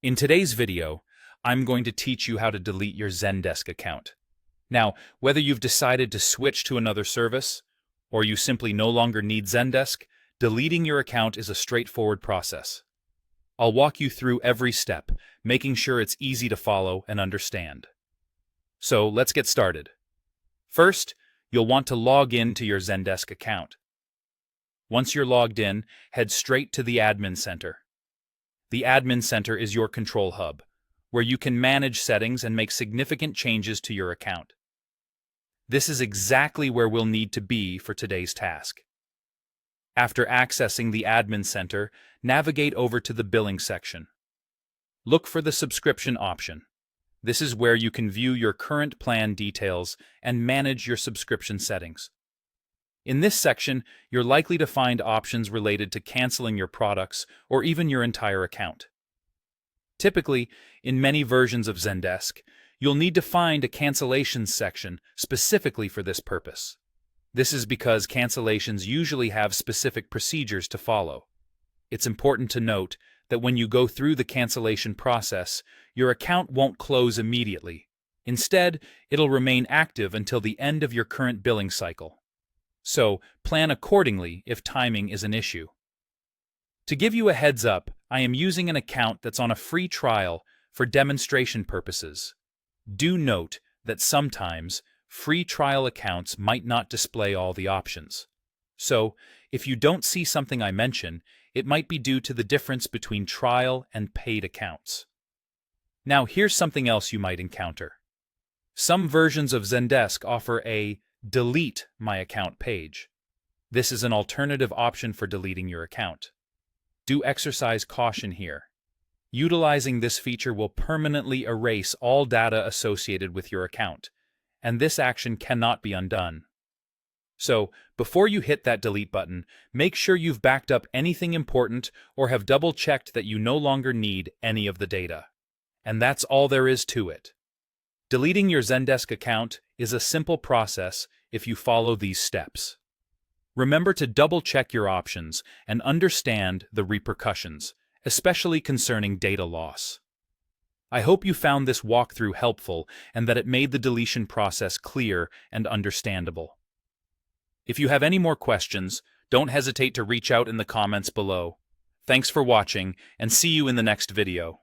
In today's video, I'm going to teach you how to delete your Zendesk account. Now, whether you've decided to switch to another service, or you simply no longer need Zendesk, deleting your account is a straightforward process. I'll walk you through every step, making sure it's easy to follow and understand. So let's get started. First, you'll want to log in to your Zendesk account. Once you're logged in, head straight to the Admin Center. The Admin Center is your control hub, where you can manage settings and make significant changes to your account. This is exactly where we'll need to be for today's task. After accessing the Admin Center, navigate over to the Billing section. Look for the Subscription option. This is where you can view your current plan details and manage your subscription settings. In this section, you're likely to find options related to canceling your products or even your entire account. Typically, in many versions of Zendesk, you'll need to find a cancellations section specifically for this purpose. This is because cancellations usually have specific procedures to follow. It's important to note that when you go through the cancellation process, your account won't close immediately. Instead, it'll remain active until the end of your current billing cycle. So, plan accordingly if timing is an issue. To give you a heads up, I am using an account that's on a free trial for demonstration purposes. Do note that sometimes free trial accounts might not display all the options. So, if you don't see something I mention, it might be due to the difference between trial and paid accounts. Now, here's something else you might encounter. Some versions of Zendesk offer a Delete My Account page. This is an alternative option for deleting your account. Do exercise caution here. Utilizing this feature will permanently erase all data associated with your account, and this action cannot be undone. So, before you hit that delete button, make sure you've backed up anything important or have double-checked that you no longer need any of the data. And that's all there is to it. Deleting your Zendesk account is a simple process if you follow these steps. Remember to double-check your options and understand the repercussions, especially concerning data loss. I hope you found this walkthrough helpful and that it made the deletion process clear and understandable. If you have any more questions, don't hesitate to reach out in the comments below. Thanks for watching, and see you in the next video.